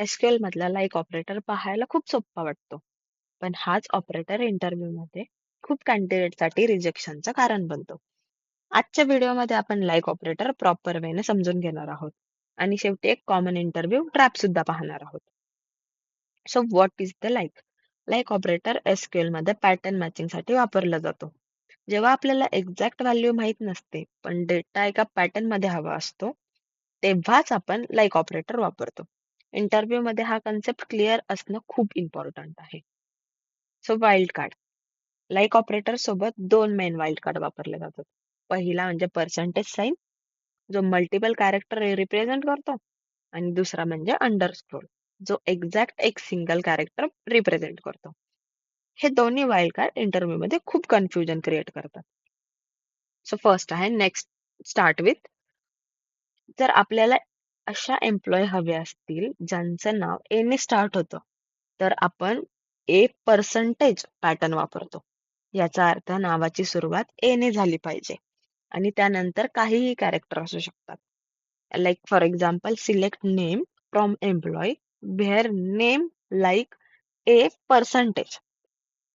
SQL मधला like operator पाहायला खूप सोपा वाटतो, पण हाच ऑपरेटर इंटरव्ह्यू मध्ये खूप कॅन्डिडेटसाठी रिजेक्शनचं कारण बनतो. आजच्या व्हिडिओमध्ये आपण लाईक ऑपरेटर प्रॉपर वेने समजून घेणार आहोत आणि शेवटी एक कॉमन इंटरव्ह्यू ट्रॅप सुद्धा पाहणार आहोत. So what is the like? Like operator SQL मध्ये पॅटर्न मॅचिंग साठी वापरला जातो. जेव्हा आपल्याला एक्झॅक्ट व्हॅल्यू माहित नसते, पण डेटा एका पॅटर्न मध्ये हवा असतो, तेव्हाच आपण लाईक ऑपरेटर वापरतो. इंटरव्ह्यू मध्ये हा कन्सेप्ट क्लिअर असणं खूप इम्पॉर्टंट आहे. So wild card. Like operator सोबत दोन मेन वाईल्ड कार्ड वापरले जातात. पहिला म्हणजे पर्सेंटेज साईन, जो मल्टिपल कॅरेक्टर रिप्रेझेंट करतो, आणि दुसरा म्हणजे अंडरस्कोर, जो एक्झॅक्ट एक सिंगल कॅरेक्टर रिप्रेझेंट करतो. हे दोन्ही वाईल्ड कार्ड इंटरव्ह्यू मध्ये खूप कन्फ्युजन क्रिएट करतात. सो फर्स्ट आहे नेक्स्ट स्टार्ट विथ. जर आपल्याला अशा एम्प्लॉय हवे असतील ज्यांचं नाव ए ने स्टार्ट होतं, तर आपण ए पर्सेंटेज पॅटर्न वापरतो. याचा अर्थ नावाची सुरुवात ए ने झाली पाहिजे आणि त्यानंतर काहीही कॅरेक्टर असू शकतात. Like for example, select name from employ where name like A percentage,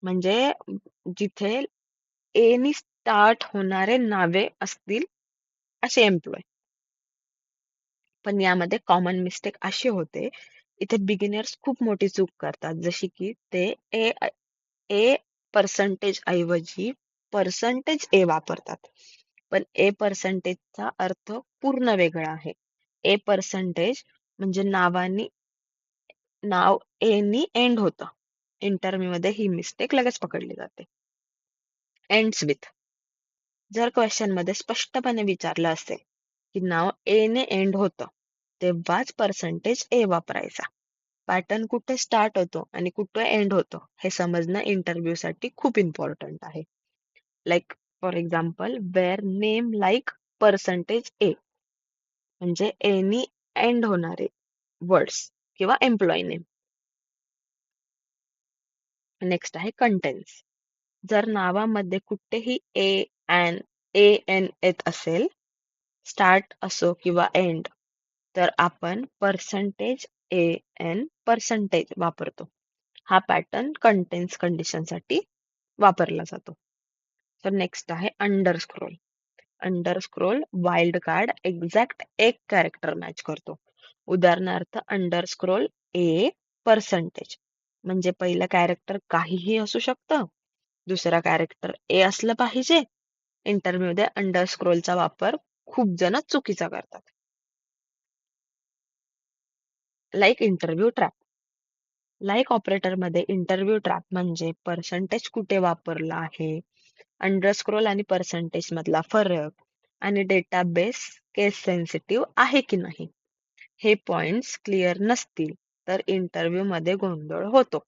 म्हणजे जिथे ए नी स्टार्ट होणारे नावे असतील असे एम्प्लॉय. पण यामध्ये कॉमन मिस्टेक अशी होते, इथे बिगिनर्स खूप मोठी चूक करतात, जशी की ते ए ए पर्सेंटेज ऐवजी पर्सेंटेज ए वापरतात. पण ए पर्सेंटेजचा अर्थ पूर्ण वेगळा आहे. ए पर्सेंटेज म्हणजे नाव ए नी एंड होतं. इंटरव्ह्यू मध्ये ही मिस्टेक लगेच पकडली जाते. Ends with. जर क्वेश्चन मध्ये स्पष्टपणे विचारलं असेल की नाव ए ने एंड होतं, तेव्हाच पर्सेंटेज ए वापरायचा. पॅटर्न कुठे स्टार्ट होतो आणि कुठे एंड होतो हे समजणं इंटरव्ह्यू साठी खूप इम्पॉर्टंट आहे. Like for example, where name like percentage A, म्हणजे ए नी एंड होणारे वर्ड्स किंवा एम्प्लॉय नेम. नेक्स्ट आहे कंटेन्स. जर नावामध्ये कुठेही एन येत असेल, स्टार्ट असो किंवा एंड, तर आपण पर्सेंटेज एन पर्सेंटेज वापरतो. हा पॅटर्न कंटेन्स कंडिशन साठी वापरला जातो. तर नेक्स्ट आहे underscore. Underscore wild card exact एक कॅरेक्टर मॅच करतो. उदाहरणार्थ, अंडरस्क्रोल ए पर्सेंटेज, म्हणजे पहिलं कॅरेक्टर काहीही असू शकतं, दुसरा कॅरेक्टर ए असलं पाहिजे. इंटरव्ह्यू मध्ये अंडरस्क्रोलचा वापर खूप जण चुकीचा करतात. Like interview trap. Like operator मध्ये इंटरव्ह्यू ट्रॅप म्हणजे पर्सेंटेज कुठे वापरला आहे, अंडरस्क्रोल आणि पर्सेंटेज मधला फरक, आणि डेटाबेस केस सेन्सिटिव्ह आहे की नाही. हे पॉइंट्स क्लिअर नसतील तर इंटरव्ह्यू मध्ये गोंधळ होतो.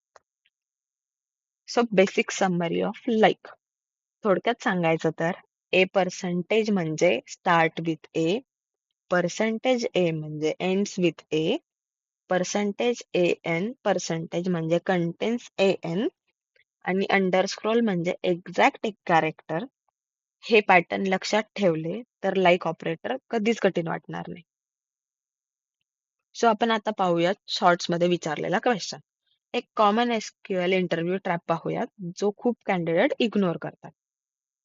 So basic summary of like. थोडक्यात सांगायचं तर, ए पर्सेंटेज म्हणजे start with A, percentage A म्हणजे ends with A, percentage A N percentage म्हणजे कंटेन्स ए एन, आणि अंडरस्क्रोल म्हणजे एक्झॅक्ट एक कॅरेक्टर. हे पॅटर्न लक्षात ठेवले तर लाईक ऑपरेटर कधीच कठीण वाटणार नाही. सो आपण आता पाहूयात शॉर्ट्स मध्ये विचारलेला क्वेश्चन. एक कॉमन एसक्यूएल इंटरव्ह्यू ट्रॅप पाहूयात, जो खूप कॅन्डिडेट इग्नोर करतात.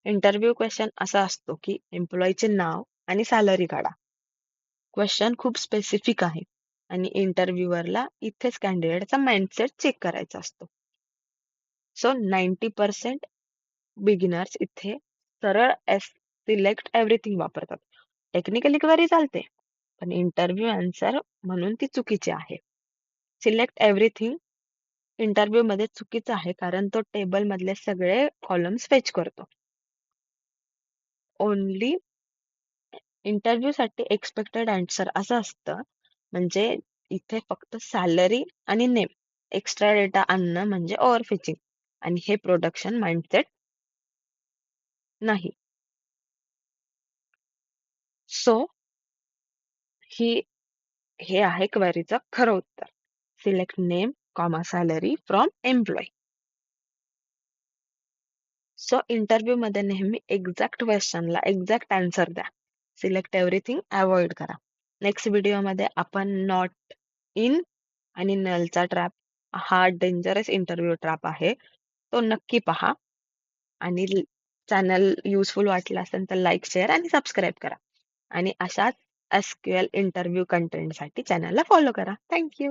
इंटरव्ह्यू क्वेश्चन असा असतो की एम्प्लॉयचे नाव आणि सॅलरी काढा. क्वेश्चन खूप स्पेसिफिक आहे आणि इंटरव्ह्युअरला इथेच कॅन्डिडेटचा माइंडसेट चेक करायचा असतो. सो 90% बिगिनर्स इथे सरळ सिलेक्ट एव्हरीथिंग वापरतात. टेक्निकली क्वेरी चालते, पण इंटरव्ह्यू आन्सर म्हणून ती चुकीची आहे. सिलेक्ट एव्हरीथिंग इंटरव्ह्यू मध्ये चुकीचं आहे, कारण तो टेबल मधले सगळे कॉलम्स फेच करतो. ओनली इंटरव्ह्यू साठी एक्सपेक्टेड आन्सर असं असतं, म्हणजे इथे फक्त सॅलरी आणि नेम, एक्स्ट्रा डेटा आणणं म्हणजे ओव्हरफिचिंग, आणि हे प्रोडक्शन माइंडसेट नाही. सो हे आहे क्वेरीचं खरं उत्तर. Select name comma salary from employ. So interview मध्ये नेहमी एक्झॅक्ट क्वेश्चनला एक्झॅक्ट आन्सर द्या. सिलेक्ट एव्हरीथिंग अवॉइड करा. नेक्स्ट व्हिडिओमध्ये आपण नॉट इन आणि नलचा ट्रॅप हा डेंजरस इंटरव्ह्यू ट्रॅप आहे. तो नक्की पहा आणि चॅनल युजफुल वाटलं असेल तर लाईक, शेअर आणि सबस्क्राईब करा. आणि अशाच एस-क्यू-एल इंटरव्ह्यू कंटेंटसाठी चॅनलला फॉलो करा. थँक